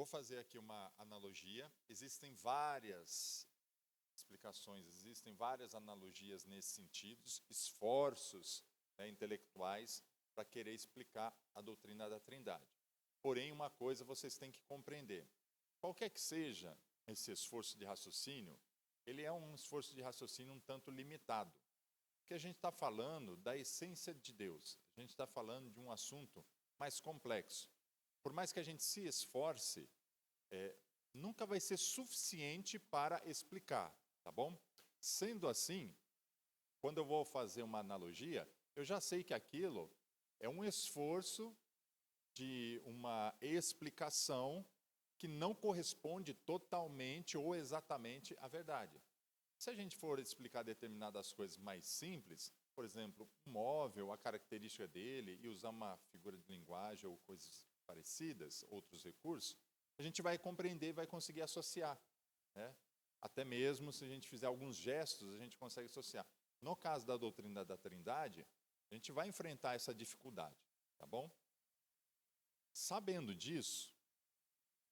vou fazer aqui uma analogia. Existem várias explicações, existem várias analogias nesse sentido, esforços, intelectuais para querer explicar a doutrina da Trindade. Porém, uma coisa vocês têm que compreender. Qualquer que seja esse esforço de raciocínio, ele é um esforço de raciocínio um tanto limitado. Porque a gente está falando da essência de Deus. A gente está falando de um assunto mais complexo. Por mais que a gente se esforce, nunca vai ser suficiente para explicar, tá bom? Sendo assim, quando eu vou fazer uma analogia, eu já sei que aquilo é um esforço de uma explicação que não corresponde totalmente ou exatamente à verdade. Se a gente for explicar determinadas coisas mais simples, por exemplo, um móvel, a característica dele, e usar uma figura de linguagem ou coisas parecidas, outros recursos, a gente vai compreender, vai conseguir associar. Né? Até mesmo se a gente fizer alguns gestos, a gente consegue associar. No caso da doutrina da Trindade, a gente vai enfrentar essa dificuldade, tá bom? Sabendo disso,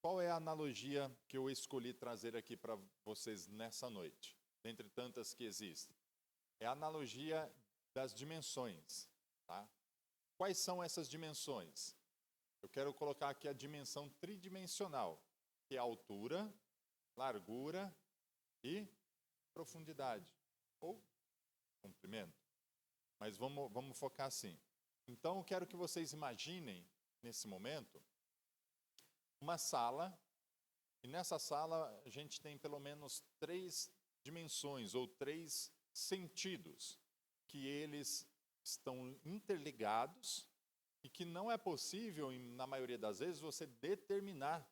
qual é a analogia que eu escolhi trazer aqui para vocês nessa noite? Dentre tantas que existem. É a analogia das dimensões. Tá? Quais são essas dimensões? Eu quero colocar aqui a dimensão tridimensional, que é a altura, largura e profundidade, ou comprimento. Mas vamos focar assim. Então, eu quero que vocês imaginem, nesse momento, uma sala, e nessa sala a gente tem pelo menos 3 dimensões, ou 3 sentidos, que eles estão interligados e que não é possível, na maioria das vezes, você determinar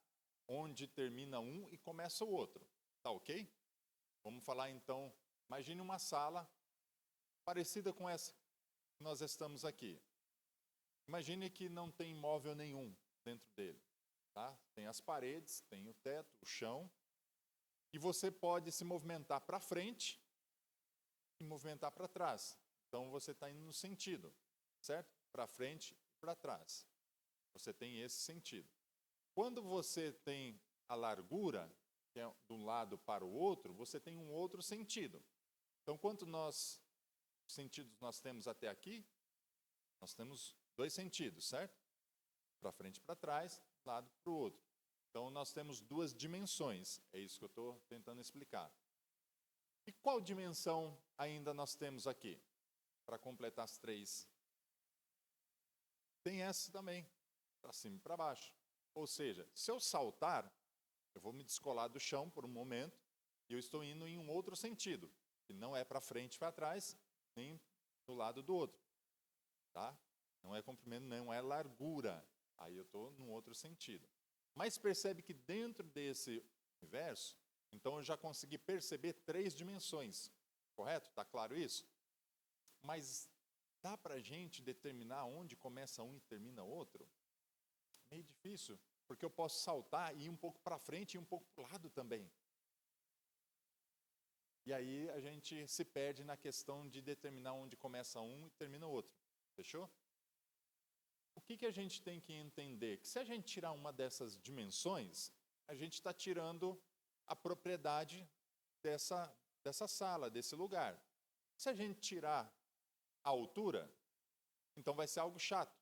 onde termina um e começa o outro. Tá ok? Vamos falar então, imagine uma sala parecida com essa que nós estamos aqui. Imagine que não tem móvel nenhum dentro dele. Tá? Tem as paredes, tem o teto, o chão, e você pode se movimentar para frente e movimentar para trás. Então você está indo no sentido, certo? Para frente e para trás. Você tem esse sentido. Quando você tem a largura, que é de um lado para o outro, você tem um outro sentido. Então, quantos sentidos nós temos até aqui? Nós temos 2 sentidos, certo? Para frente e para trás, de um lado para o outro. Então, nós temos 2 dimensões. É isso que eu estou tentando explicar. E qual dimensão ainda nós temos aqui? Para completar as 3. Tem essa também, para cima e para baixo. Ou seja, se eu saltar, eu vou me descolar do chão por um momento e eu estou indo em um outro sentido, que não é para frente e para trás, nem do lado do outro. Tá? Não é comprimento, não é largura. Aí eu estou num outro sentido. Mas percebe que dentro desse universo, então eu já consegui perceber 3 dimensões. Correto? Está claro isso? Mas dá para a gente determinar onde começa um e termina outro? Meio difícil, porque eu posso saltar e ir um pouco para frente e um pouco para o lado também. E aí a gente se perde na questão de determinar onde começa um e termina o outro. Fechou? O que a gente tem que entender? Que se a gente tirar uma dessas dimensões, a gente está tirando a propriedade dessa sala, desse lugar. Se a gente tirar a altura, então vai ser algo chato.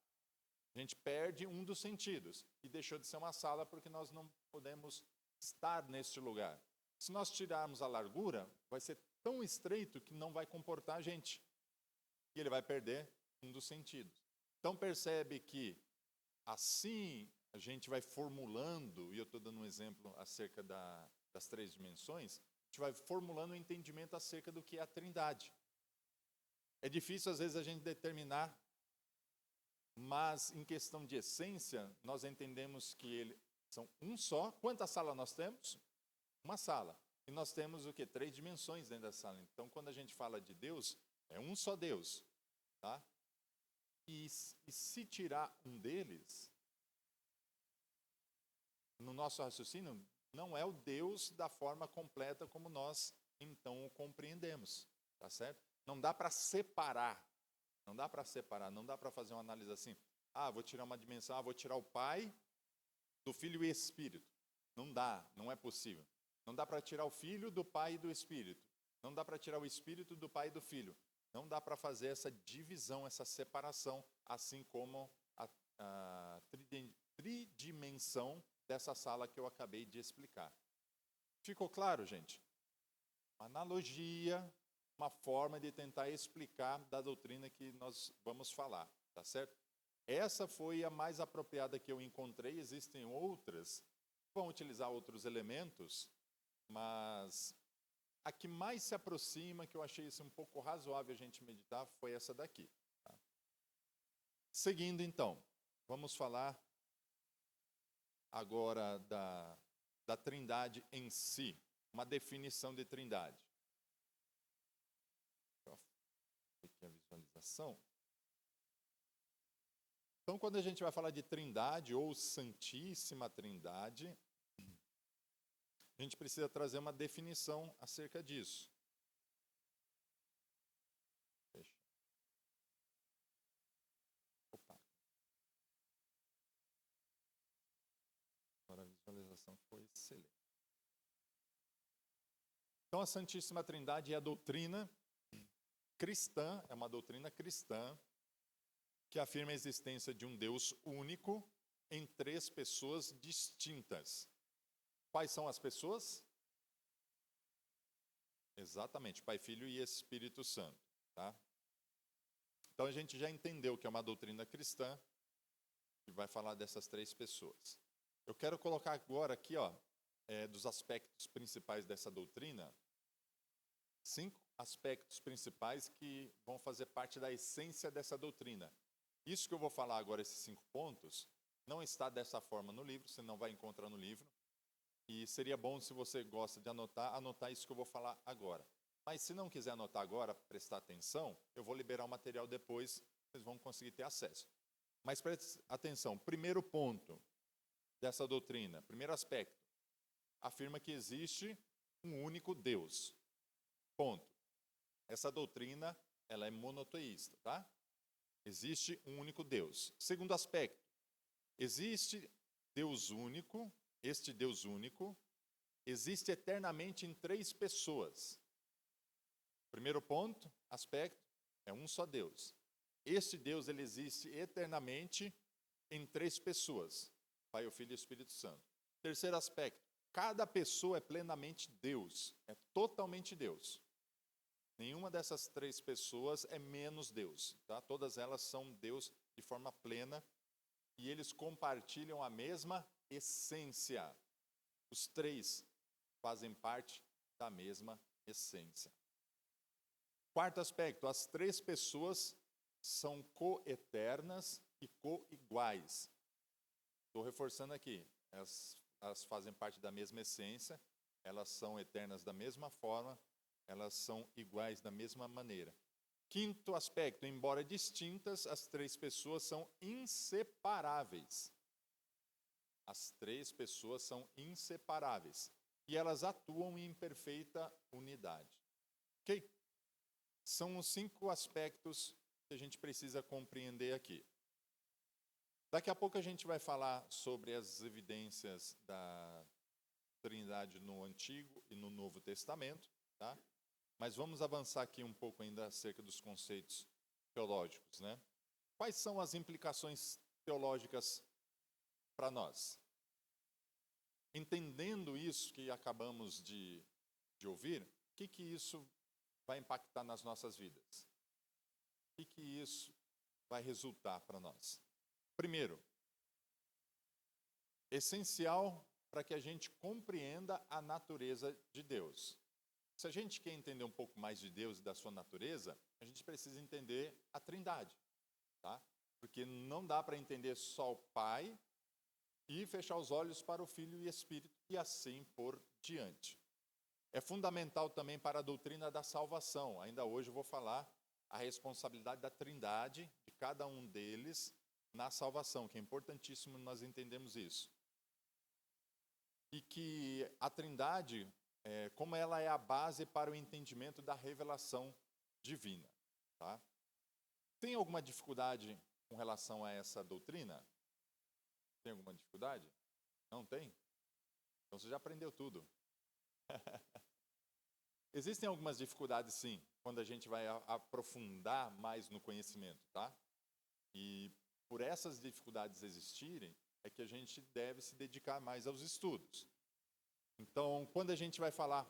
A gente perde um dos sentidos e deixou de ser uma sala porque nós não podemos estar neste lugar. Se nós tirarmos a largura, vai ser tão estreito que não vai comportar a gente. E ele vai perder um dos sentidos. Então percebe que assim a gente vai formulando, e eu estou dando um exemplo acerca das 3 dimensões, a gente vai formulando um entendimento acerca do que é a Trindade. É difícil às vezes a gente determinar, mas em questão de essência, nós entendemos que eles são um só. Quantas salas nós temos? Uma sala. E nós temos o quê? 3 dimensões dentro da sala. Então, quando a gente fala de Deus, é um só Deus. Tá? E se tirar um deles, no nosso raciocínio, não é o Deus da forma completa como nós, então, o compreendemos. Tá certo? Não dá para separar. Não dá para separar, não dá para fazer uma análise assim. Vou tirar uma dimensão, vou tirar o Pai, do Filho e Espírito. Não dá, não é possível. Não dá para tirar o Filho do Pai e do Espírito. Não dá para tirar o Espírito do Pai e do Filho. Não dá para fazer essa divisão, essa separação, assim como a tridimensão dessa sala que eu acabei de explicar. Ficou claro, gente? Analogia, uma forma de tentar explicar da doutrina que nós vamos falar, tá certo? Essa foi a mais apropriada que eu encontrei, existem outras, vão utilizar outros elementos, mas a que mais se aproxima, que eu achei isso um pouco razoável a gente meditar, foi essa daqui. Tá? Seguindo então, vamos falar agora da trindade em si, uma definição de trindade. Aqui a visualização. Então, quando a gente vai falar de trindade ou santíssima trindade, a gente precisa trazer uma definição acerca disso. Opa. Agora a visualização foi excelente. Então, a Santíssima Trindade é a doutrina cristã, é uma doutrina cristã que afirma a existência de um Deus único em três pessoas distintas. Quais são as pessoas? Exatamente, Pai, Filho e Espírito Santo. Tá? Então a gente já entendeu que é uma doutrina cristã que vai falar dessas três pessoas. Eu quero colocar agora aqui, dos aspectos principais dessa doutrina, 5 aspectos principais que vão fazer parte da essência dessa doutrina. Isso que eu vou falar agora, esses 5 pontos, não está dessa forma no livro, você não vai encontrar no livro. E seria bom, se você gosta de anotar isso que eu vou falar agora. Mas se não quiser anotar agora, prestar atenção, eu vou liberar o material depois, vocês vão conseguir ter acesso. Mas preste atenção, primeiro ponto dessa doutrina, primeiro aspecto, afirma que existe um único Deus. Ponto. Essa doutrina, ela é monoteísta, tá? Existe um único Deus. Segundo aspecto, existe Deus único, este Deus único, existe eternamente em 3 pessoas. Primeiro ponto, aspecto, é um só Deus. Este Deus, ele existe eternamente em 3 pessoas, Pai, o Filho e o Espírito Santo. Terceiro aspecto, cada pessoa é plenamente Deus, é totalmente Deus. Nenhuma dessas 3 pessoas é menos Deus, tá? Todas elas são Deus de forma plena e eles compartilham a mesma essência. Os 3 fazem parte da mesma essência. Quarto aspecto, as 3 pessoas são coeternas e coiguais. Estou reforçando aqui, elas fazem parte da mesma essência, elas são eternas da mesma forma, elas são iguais da mesma maneira. Quinto aspecto, embora distintas, as 3 pessoas são inseparáveis. As 3 pessoas são inseparáveis. E elas atuam em perfeita unidade. Ok? São os 5 aspectos que a gente precisa compreender aqui. Daqui a pouco a gente vai falar sobre as evidências da Trindade no Antigo e no Novo Testamento, tá? Mas vamos avançar aqui um pouco ainda acerca dos conceitos teológicos, né? Quais são as implicações teológicas para nós? Entendendo isso que acabamos de ouvir, o que isso vai impactar nas nossas vidas? O que isso vai resultar para nós? Primeiro, essencial para que a gente compreenda a natureza de Deus. Se a gente quer entender um pouco mais de Deus e da sua natureza, a gente precisa entender a Trindade, tá? Porque não dá para entender só o Pai e fechar os olhos para o Filho e Espírito e assim por diante. É fundamental também para a doutrina da salvação. Ainda hoje eu vou falar a responsabilidade da Trindade, de cada um deles, na salvação, que é importantíssimo nós entendermos isso. E que a Trindade, como ela é a base para o entendimento da revelação divina. Tá? Tem alguma dificuldade com relação a essa doutrina? Tem alguma dificuldade? Não tem? Então você já aprendeu tudo. Existem algumas dificuldades, sim, quando a gente vai aprofundar mais no conhecimento, tá? E por essas dificuldades existirem, é que a gente deve se dedicar mais aos estudos. Então, quando a gente vai falar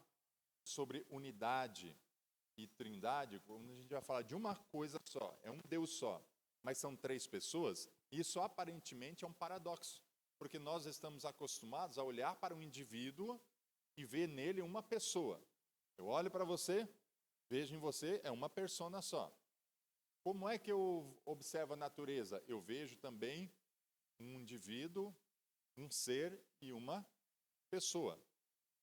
sobre unidade e trindade, quando a gente vai falar de uma coisa só, é um Deus só, mas são três pessoas, isso aparentemente é um paradoxo, porque nós estamos acostumados a olhar para um indivíduo e ver nele uma pessoa. Eu olho para você, vejo em você, é uma persona só. Como é que eu observo a natureza? Eu vejo também um indivíduo, um ser e uma pessoa.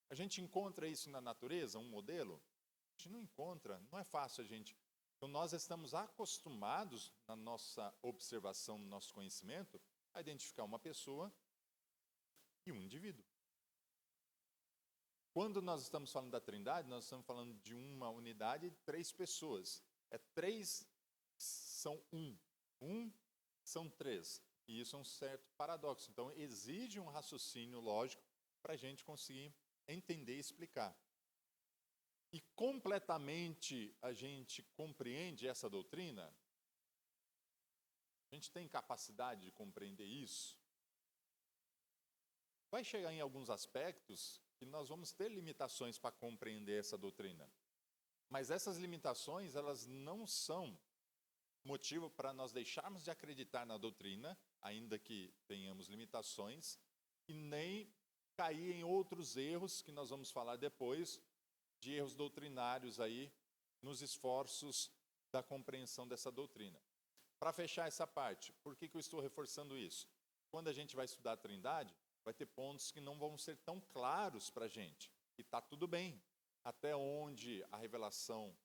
A gente encontra isso na natureza, um modelo? A gente não encontra, não é fácil a gente. Então, nós estamos acostumados, na nossa observação, no nosso conhecimento, a identificar uma pessoa e um indivíduo. Quando nós estamos falando da Trindade, nós estamos falando de uma unidade de três pessoas. Três são um. Um são três. E isso é um certo paradoxo. Então, exige um raciocínio lógico para a gente conseguir entender e explicar. E completamente a gente compreende essa doutrina? A gente tem capacidade de compreender isso? Vai chegar em alguns aspectos que nós vamos ter limitações para compreender essa doutrina. Mas essas limitações, elas não são motivo para nós deixarmos de acreditar na doutrina, ainda que tenhamos limitações, e nem cair em outros erros que nós vamos falar depois, de erros doutrinários aí, nos esforços da compreensão dessa doutrina. Para fechar essa parte, por que eu estou reforçando isso? Quando a gente vai estudar a Trindade, vai ter pontos que não vão ser tão claros para a gente. E está tudo bem. Até onde a revelação,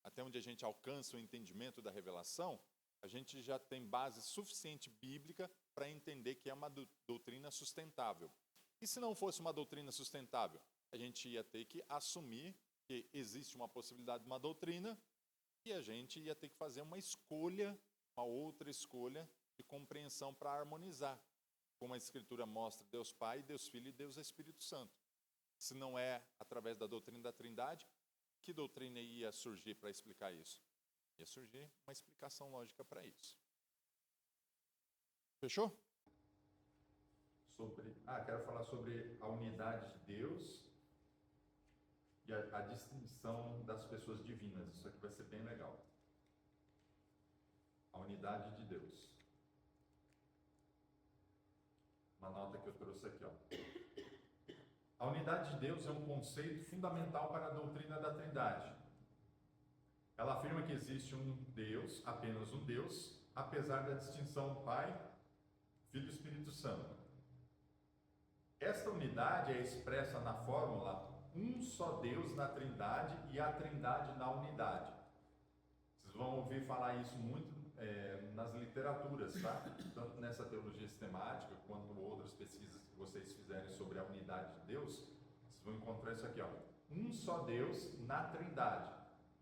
até onde a gente alcança o entendimento da revelação, a gente já tem base suficiente bíblica para entender que é uma doutrina sustentável. E se não fosse uma doutrina sustentável, a gente ia ter que assumir que existe uma possibilidade de uma doutrina e a gente ia ter que fazer uma escolha, uma outra escolha de compreensão para harmonizar. Como a Escritura mostra, Deus Pai, Deus Filho e Deus Espírito Santo. Se não é através da doutrina da Trindade, que doutrina ia surgir para explicar isso? Ia surgir uma explicação lógica para isso. Fechou? Quero falar sobre a unidade de Deus e a distinção das pessoas divinas. Isso aqui vai ser bem legal. A unidade de Deus. Uma nota que eu trouxe aqui, ó. A unidade de Deus é um conceito fundamental para a doutrina da Trindade. Ela afirma que existe um Deus, apenas um Deus, apesar da distinção Pai, Filho e Espírito Santo. Esta unidade é expressa na fórmula um só Deus na Trindade e a Trindade na unidade. Vocês vão ouvir falar isso muito nas literaturas, tá? Tanto nessa teologia sistemática quanto outras pesquisas que vocês fizerem sobre a unidade de Deus, vocês vão encontrar isso aqui, ó. Um só Deus na Trindade.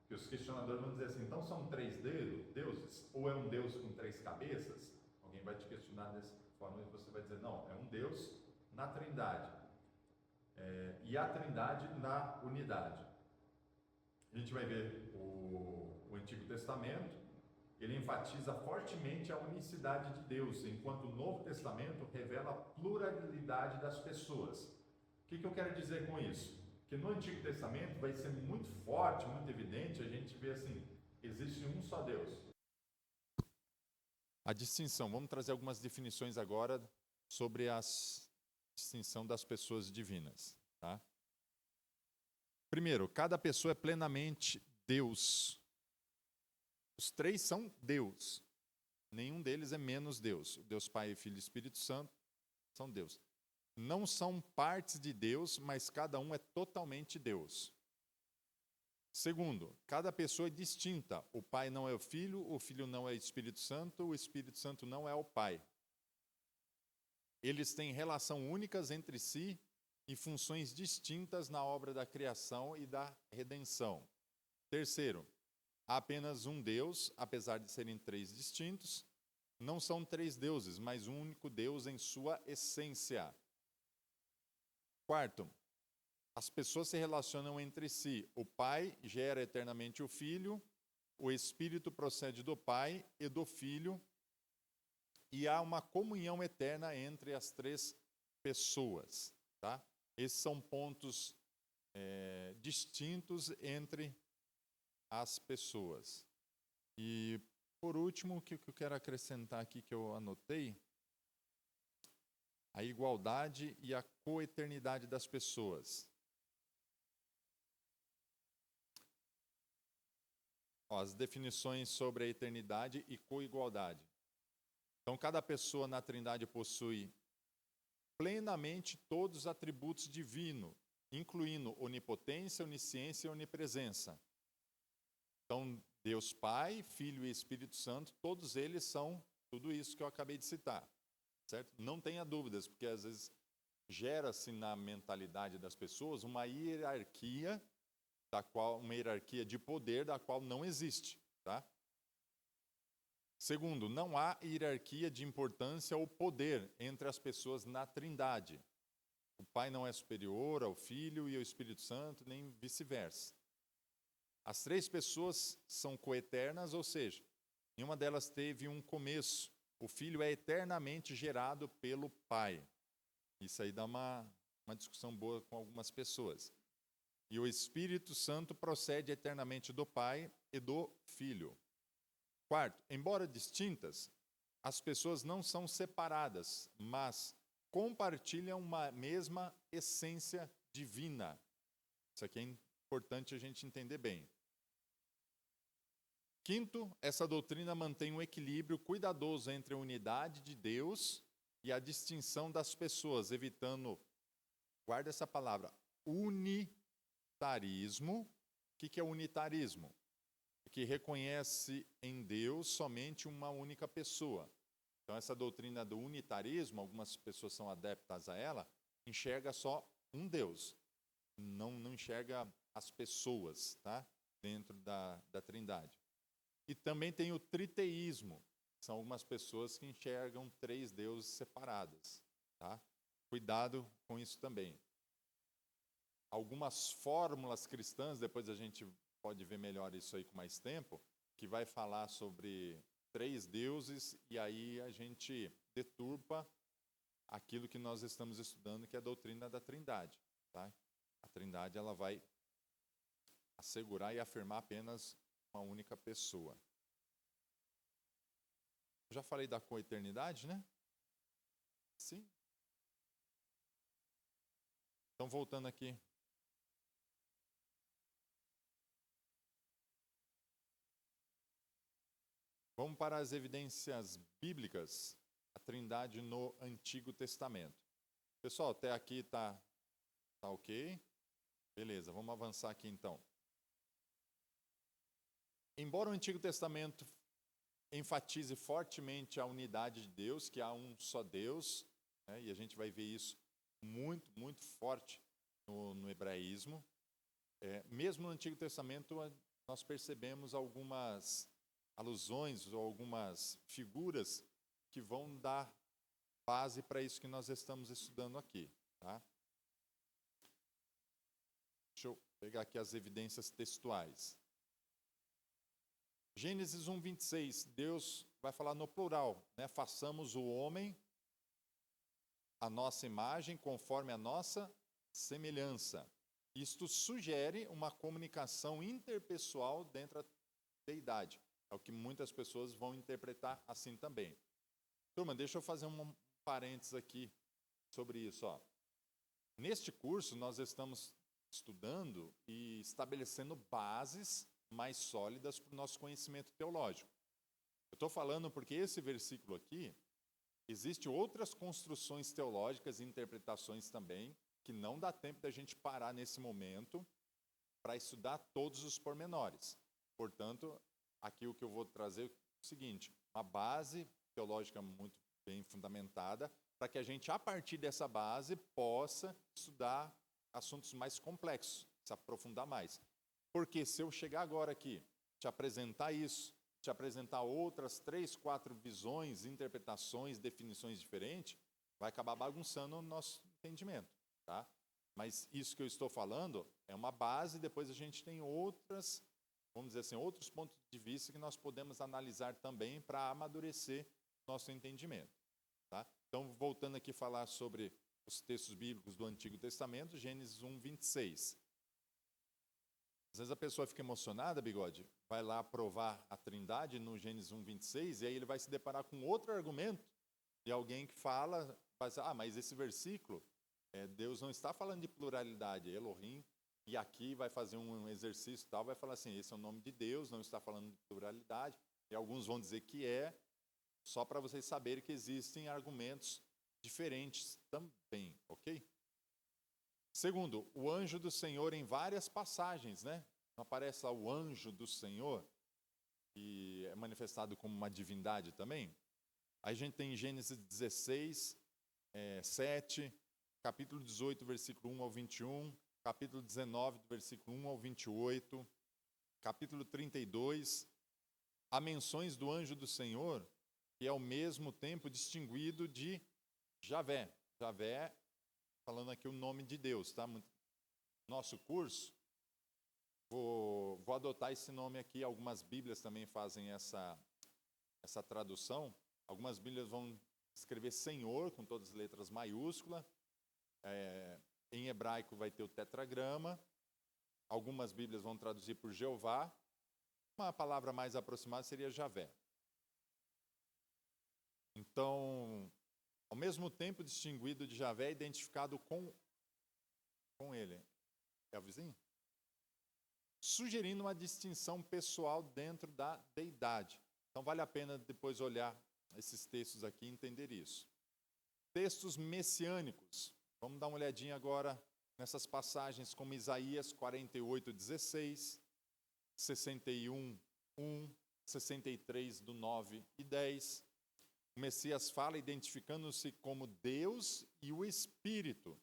Que os questionadores vão dizer assim, então são três deuses? Ou é um Deus com três cabeças? Alguém vai te questionar dessa forma e você vai dizer, não, é um Deus na Trindade. E a Trindade na unidade. A gente vai ver o Antigo Testamento, ele enfatiza fortemente a unicidade de Deus, enquanto o Novo Testamento revela a pluralidade das pessoas. O que eu quero dizer com isso? Que no Antigo Testamento vai ser muito forte, muito evidente, a gente vê assim, existe um só Deus. A distinção, vamos trazer algumas definições agora sobre a distinção das pessoas divinas. Tá? Primeiro, cada pessoa é plenamente Deus. Os três são Deus. Nenhum deles é menos Deus. Deus Pai, Filho e Espírito Santo são Deus. Não são partes de Deus, mas cada um é totalmente Deus. Segundo, cada pessoa é distinta. O Pai não é o Filho não é o Espírito Santo não é o Pai. Eles têm relação únicas entre si e funções distintas na obra da criação e da redenção. Terceiro, há apenas um Deus, apesar de serem três distintos. Não são três deuses, mas um único Deus em sua essência. Quarto, as pessoas se relacionam entre si. O Pai gera eternamente o Filho, o Espírito procede do Pai e do Filho, e há uma comunhão eterna entre as três pessoas. Tá? Esses são pontos distintos entre as pessoas. E, por último, o que eu quero acrescentar aqui que eu anotei, a igualdade e a coeternidade das pessoas. As definições sobre a eternidade e coigualdade. Então, cada pessoa na Trindade possui plenamente todos os atributos divinos, incluindo onipotência, onisciência e onipresença. Então, Deus Pai, Filho e Espírito Santo, todos eles são tudo isso que eu acabei de citar. Certo? Não tenha dúvidas, porque às vezes gera-se na mentalidade das pessoas uma hierarquia, uma hierarquia de poder da qual não existe. Tá? Segundo, não há hierarquia de importância ou poder entre as pessoas na Trindade. O Pai não é superior ao Filho e ao Espírito Santo, nem vice-versa. As três pessoas são coeternas, ou seja, nenhuma delas teve um começo. O Filho é eternamente gerado pelo Pai. Isso aí dá uma discussão boa com algumas pessoas. E o Espírito Santo procede eternamente do Pai e do Filho. Quarto, embora distintas, as pessoas não são separadas, mas compartilham uma mesma essência divina. Isso aqui é importante a gente entender bem. Quinto, essa doutrina mantém um equilíbrio cuidadoso entre a unidade de Deus e a distinção das pessoas, evitando, guarda essa palavra, unitarismo. O que é unitarismo? Que reconhece em Deus somente uma única pessoa. Então, essa doutrina do unitarismo, algumas pessoas são adeptas a ela, enxerga só um Deus, não enxerga as pessoas, tá? Dentro da Trindade. E também tem o triteísmo, são algumas pessoas que enxergam três deuses separados. Tá? Cuidado com isso também. Algumas fórmulas cristãs, depois a gente pode ver melhor isso aí com mais tempo, que vai falar sobre três deuses, e aí a gente deturpa aquilo que nós estamos estudando, que é a doutrina da Trindade. Tá? A Trindade ela vai assegurar e afirmar apenas uma única pessoa. Eu já falei da coeternidade, né? Sim. Então, voltando aqui. Vamos para as evidências bíblicas, a Trindade no Antigo Testamento. Pessoal, até aqui tá ok? Beleza, vamos avançar aqui então. Embora o Antigo Testamento enfatize fortemente a unidade de Deus, que há um só Deus, né, e a gente vai ver isso muito, muito forte no hebraísmo, mesmo no Antigo Testamento nós percebemos algumas alusões ou algumas figuras que vão dar base para isso que nós estamos estudando aqui. Tá? Deixa eu pegar aqui as evidências textuais. Gênesis 1, 26, Deus vai falar no plural, né? Façamos o homem a nossa imagem, conforme a nossa semelhança. Isto sugere uma comunicação interpessoal dentro da deidade. É o que muitas pessoas vão interpretar assim também. Turma, deixa eu fazer um parênteses aqui sobre isso. Ó. Neste curso, nós estamos estudando e estabelecendo bases mais sólidas para o nosso conhecimento teológico. Eu estou falando porque esse versículo aqui, existem outras construções teológicas e interpretações também, que não dá tempo da gente parar nesse momento para estudar todos os pormenores. Portanto, aqui o que eu vou trazer é o seguinte, uma base teológica muito bem fundamentada, para que a gente, a partir dessa base, possa estudar assuntos mais complexos, se aprofundar mais. Porque se eu chegar agora aqui, te apresentar isso, te apresentar outras 3, 4 visões, interpretações, definições diferentes, vai acabar bagunçando o nosso entendimento. Tá? Mas isso que eu estou falando é uma base, depois a gente tem outras, vamos dizer assim, outros pontos de vista que nós podemos analisar também para amadurecer nosso entendimento. Tá? Então, voltando aqui a falar sobre os textos bíblicos do Antigo Testamento, Gênesis 1, 26. Às vezes a pessoa fica emocionada, Bigode, vai lá provar a Trindade no Gênesis 1, 26, e aí ele vai se deparar com outro argumento de alguém que fala, vai dizer, mas esse versículo, Deus não está falando de pluralidade, Elohim, e aqui vai fazer um exercício tal, vai falar assim, esse é o nome de Deus, não está falando de pluralidade, e alguns vão dizer que só para vocês saberem que existem argumentos diferentes também, ok? Segundo, o anjo do Senhor em várias passagens, né? Não aparece lá o anjo do Senhor, que é manifestado como uma divindade também. Aí a gente tem Gênesis 16, 7, capítulo 18, versículo 1 ao 21, capítulo 19, do versículo 1 ao 28, capítulo 32, há menções do anjo do Senhor, que é ao mesmo tempo distinguido de Javé. Javé, falando aqui o nome de Deus, tá? Nosso curso, vou adotar esse nome aqui, algumas Bíblias também fazem essa tradução. Algumas Bíblias vão escrever Senhor, com todas as letras maiúsculas. Em hebraico vai ter o tetragrama. Algumas Bíblias vão traduzir por Jeová. Uma palavra mais aproximada seria Javé. Então, ao mesmo tempo distinguido de Javé, identificado com ele. É o vizinho? Sugerindo uma distinção pessoal dentro da deidade. Então, vale a pena depois olhar esses textos aqui e entender isso. Textos messiânicos. Vamos dar uma olhadinha agora nessas passagens como Isaías 48, 16, 61, 1, 63, do 9 e 10. O Messias fala identificando-se como Deus e o Espírito,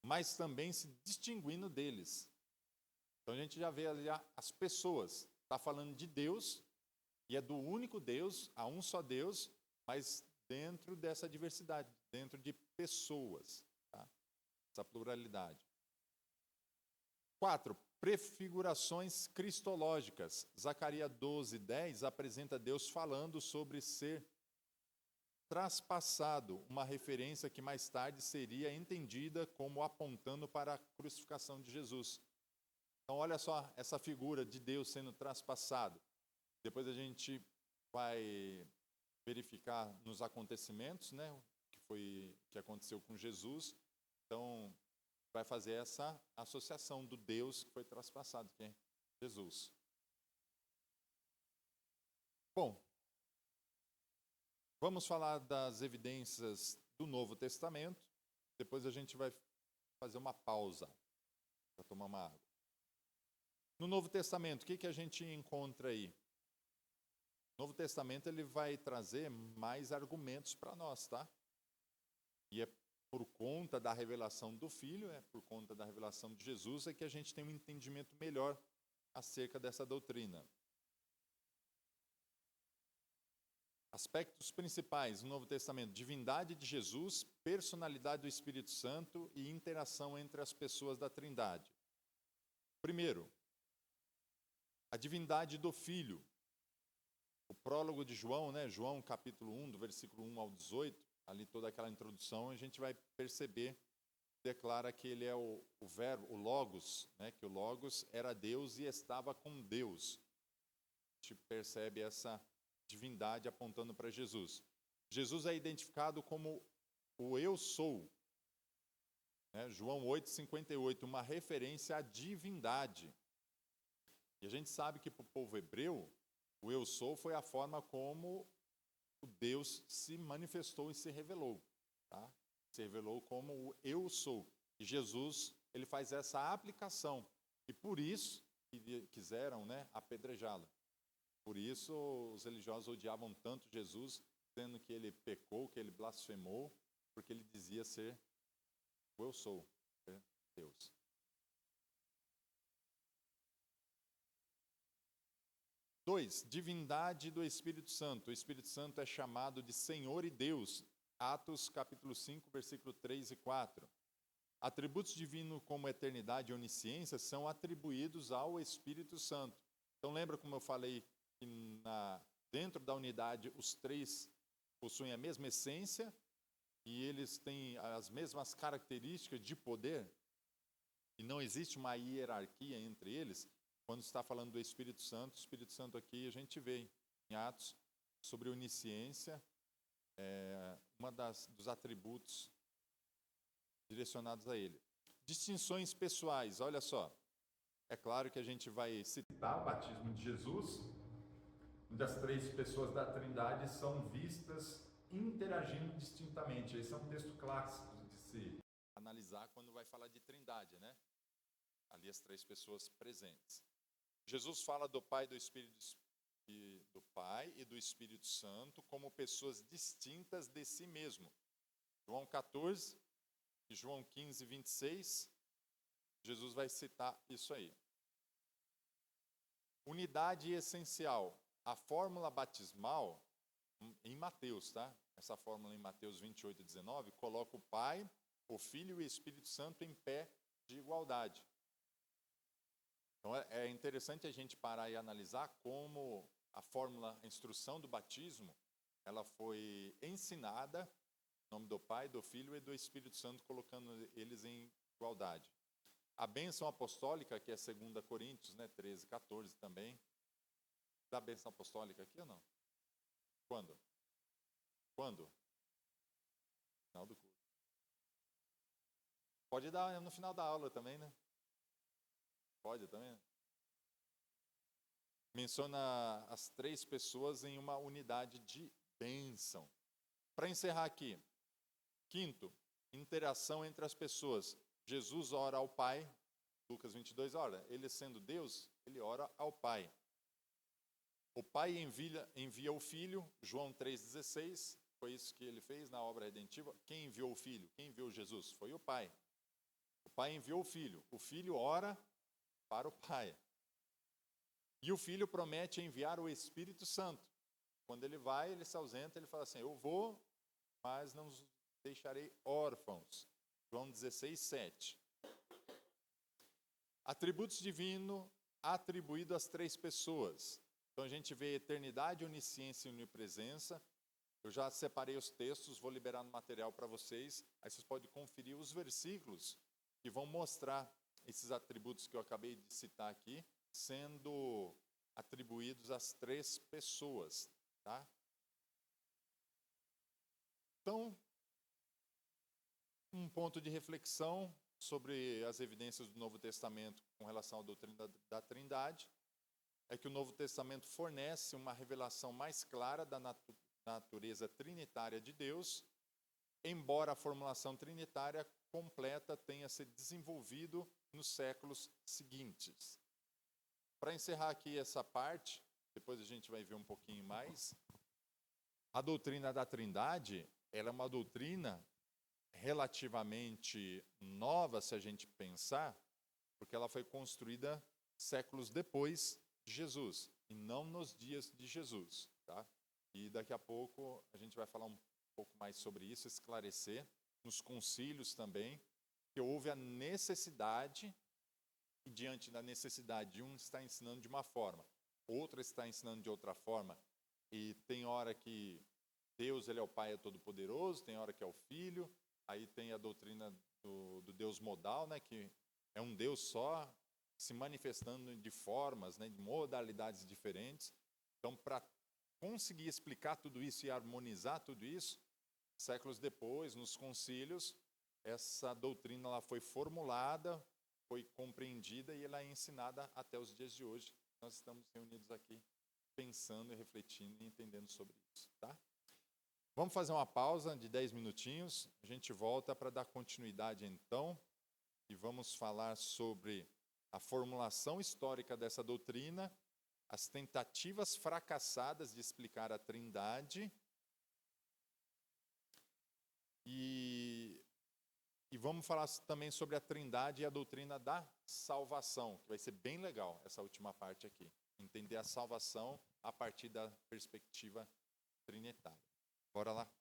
mas também se distinguindo deles. Então a gente já vê ali as pessoas. Está falando de Deus, e é do único Deus, há um só Deus, mas dentro dessa diversidade, dentro de pessoas, tá? Essa pluralidade. 4. Prefigurações cristológicas. Zacarias 12, 10 apresenta Deus falando sobre ser traspassado, uma referência que mais tarde seria entendida como apontando para a crucificação de Jesus. Então, olha só essa figura de Deus sendo traspassado. Depois a gente vai verificar nos acontecimentos, né, que aconteceu com Jesus. Então, vai fazer essa associação do Deus que foi traspassado, que é Jesus. Bom, vamos falar das evidências do Novo Testamento. Depois a gente vai fazer uma pausa para tomar uma água. No Novo Testamento, o que a gente encontra aí? O Novo Testamento ele vai trazer mais argumentos para nós, tá? E é por conta da revelação do Filho, por conta da revelação de Jesus, é que a gente tem um entendimento melhor acerca dessa doutrina. Aspectos principais no Novo Testamento: divindade de Jesus, personalidade do Espírito Santo e interação entre as pessoas da Trindade. Primeiro, a divindade do Filho. O prólogo de João, né? João capítulo 1, do versículo 1 ao 18, ali toda aquela introdução, a gente vai perceber, declara que ele é o verbo, o Logos, né? Que o Logos era Deus e estava com Deus. A gente percebe essa divindade apontando para Jesus. Jesus é identificado como o Eu Sou. Né? João 8, 58, uma referência à divindade. E a gente sabe que para o povo hebreu, o Eu Sou foi a forma como o Deus se manifestou e se revelou. Tá? Se revelou como o Eu Sou. E Jesus, ele faz essa aplicação. E por isso quiseram, né, apedrejá-lo. Por isso os religiosos odiavam tanto Jesus, dizendo que ele pecou, que ele blasfemou, porque ele dizia ser o Eu Sou, Deus. Dois, divindade do Espírito Santo. O Espírito Santo é chamado de Senhor e Deus. Atos capítulo 5, versículo 3 e 4. Atributos divinos como eternidade e onisciência são atribuídos ao Espírito Santo. Então lembra como eu falei que dentro da unidade os três possuem a mesma essência e eles têm as mesmas características de poder? E não existe uma hierarquia entre eles. Quando está falando do Espírito Santo aqui a gente vê em Atos sobre onisciência, dos atributos direcionados a ele. Distinções pessoais, olha só. É claro que a gente vai citar o batismo de Jesus, onde as três pessoas da Trindade são vistas interagindo distintamente. Esse é um texto clássico de se analisar quando vai falar de Trindade, né? Ali as três pessoas presentes. Jesus fala do Pai e do Espírito Santo como pessoas distintas de si mesmo. João 14 e João 15, 26, Jesus vai citar isso aí. Unidade essencial. A fórmula batismal, em Mateus, tá? Essa fórmula em Mateus 28 e 19, coloca o Pai, o Filho e o Espírito Santo em pé de igualdade. Então é interessante a gente parar e analisar como a fórmula, a instrução do batismo, ela foi ensinada em nome do Pai, do Filho e do Espírito Santo, colocando eles em igualdade. A bênção apostólica, que é 2 Coríntios, 13, 14 também. Dá a bênção apostólica aqui ou não? Quando? Final do curso. Pode dar no final da aula também, né? Pode também. Menciona as três pessoas em uma unidade de bênção. Para encerrar aqui, quinto, interação entre as pessoas. Jesus ora ao Pai, Lucas 22, ora, ele sendo Deus, ele ora ao Pai. O Pai envia o Filho, João 3,16, foi isso que ele fez na obra redentiva. Quem enviou o Filho? Quem enviou Jesus? Foi o Pai. O Pai enviou o Filho ora para o Pai. E o Filho promete enviar o Espírito Santo. Quando ele vai, ele se ausenta, ele fala assim, eu vou, mas não os deixarei órfãos. João 16, 7. Atributos divinos atribuídos às três pessoas. Então a gente vê eternidade, onisciência e onipresença. Eu já separei os textos, vou liberar no material para vocês. Aí vocês podem conferir os versículos que vão mostrar esses atributos que eu acabei de citar aqui, sendo atribuídos às três pessoas, tá? Então, um ponto de reflexão sobre as evidências do Novo Testamento com relação à doutrina da Trindade é que o Novo Testamento fornece uma revelação mais clara da natureza trinitária de Deus, embora a formulação trinitária completa tenha se desenvolvido nos séculos seguintes. Para encerrar aqui essa parte, depois a gente vai ver um pouquinho mais, a doutrina da Trindade, ela é uma doutrina relativamente nova, se a gente pensar, porque ela foi construída séculos depois de Jesus, e não nos dias de Jesus, tá? E daqui a pouco a gente vai falar um pouco mais sobre isso, esclarecer, nos concílios também, que houve a necessidade, e diante da necessidade, um está ensinando de uma forma, outro está ensinando de outra forma, e tem hora que Deus ele é o Pai, é todo-poderoso, tem hora que é o Filho, aí tem a doutrina do Deus modal, né, que é um Deus só, se manifestando de formas, né, de modalidades diferentes. Então, para conseguir explicar tudo isso e harmonizar tudo isso, séculos depois, nos concílios, essa doutrina ela foi formulada, foi compreendida e ela é ensinada até os dias de hoje. Nós estamos reunidos aqui pensando e refletindo e entendendo sobre isso, tá? Vamos fazer uma pausa de 10 minutinhos, a gente volta para dar continuidade então, e vamos falar sobre a formulação histórica dessa doutrina, as tentativas fracassadas de explicar a Trindade, e vamos falar também sobre a Trindade e a doutrina da salvação, que vai ser bem legal essa última parte aqui, entender a salvação a partir da perspectiva trinitária. Bora lá?